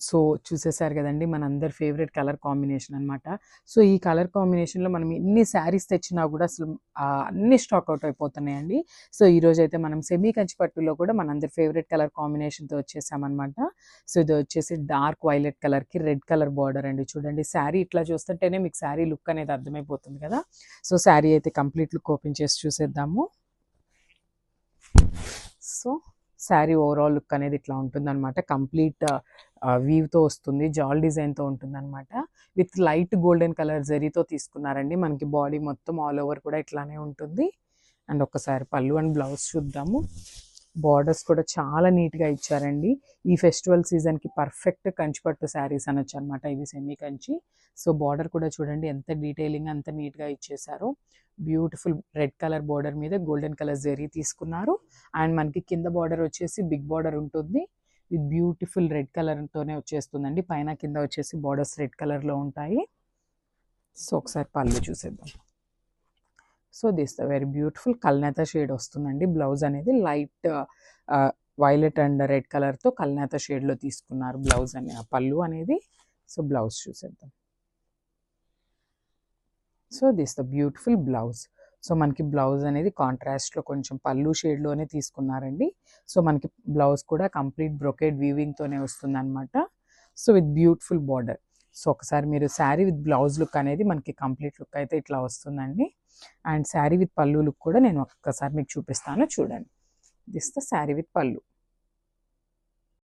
So చూసేసారు కదండి మనందరి favourite colour combination అనమాట. సో ఈ కలర్ కాంబినేషన్లో మనం ఎన్ని శారీస్ తెచ్చినా కూడా అసలు అన్ని స్టాక్ అవుట్ అయిపోతున్నాయండి. సో ఈరోజు అయితే మనం సెమీ కంచి పట్టులో కూడా మనందరి ఫేవరెట్ కలర్ కాంబినేషన్తో వచ్చేసామన్నమాట. సో ఇది వచ్చేసి డార్క్ వైలెట్ కలర్కి రెడ్ కలర్ బార్డర్ అండి. చూడండి శారీ ఇట్లా చూస్తుంటేనే మీకు శారీ లుక్ అనేది అర్థమైపోతుంది కదా. సో శారీ అయితే కంప్లీట్ లుక్ ఓపెన్ చేసి చూసేద్దాము. సో శారీ ఓవరాల్ లుక్ అనేది ఇట్లా ఉంటుందన్నమాట. కంప్లీట్ వీవ్తో వస్తుంది, జాల్ డిజైన్తో ఉంటుందన్నమాట. విత్ లైట్ గోల్డెన్ కలర్ జరీతో తీసుకున్నారండి. మనకి బాడీ మొత్తం ఆల్ ఓవర్ కూడా ఇట్లానే ఉంటుంది. అండ్ ఒక్కసారి పళ్ళు అండ్ బ్లౌజ్ చూద్దాము. బార్డర్స్ కూడా చాలా నీట్గా ఇచ్చారండి. ఈ ఫెస్టివల్ సీజన్కి పర్ఫెక్ట్ కంచిపట్టు శారీస్ అనొచ్చు అనమాట ఇవి సెమీ కంచి. సో బార్డర్ కూడా చూడండి ఎంత డీటెయిలింగ్ అంత నీట్గా ఇచ్చేసారు. బ్యూటిఫుల్ రెడ్ కలర్ బార్డర్ మీద గోల్డెన్ కలర్ జరీ తీసుకున్నారు. అండ్ మనకి కింద బార్డర్ వచ్చేసి బిగ్ బార్డర్ ఉంటుంది. విత్ బ్యూటిఫుల్ రెడ్ కలర్తోనే వచ్చేస్తుందండి. పైన కింద వచ్చేసి బార్డర్స్ రెడ్ కలర్లో ఉంటాయి. సో ఒకసారి పళ్ళు చూసేద్దాం. So this the very beautiful కల్నేత షేడ్ వస్తుందండి. బ్లౌజ్ అనేది లైట్ వైలెట్ అండ్ రెడ్ కలర్తో కల్నేత షేడ్లో తీసుకున్నారు బ్లౌజ్ అని పళ్ళు అనేది. సో బ్లౌజ్ చూసేద్దాం. So this the beautiful blouse. So మనకి బ్లౌజ్ అనేది కాంట్రాస్ట్లో కొంచెం పళ్ళు షేడ్లోనే తీసుకున్నారండి. సో మనకి బ్లౌజ్ కూడా కంప్లీట్ బ్రొకేడ్ వీవింగ్తోనే వస్తుందన్నమాట. So with beautiful border. So ఒకసారి మీరు శారీ విత్ బ్లౌజ్ లుక్ అనేది మనకి కంప్లీట్ లుక్ అయితే ఇట్లా వస్తుందండి. అండ్ శారీ విత్ పళ్ళు లుక్ కూడా నేను ఒక్కసారి మీకు చూపిస్తాను చూడండి. దిస్ ద శారీ విత్ పళ్ళు.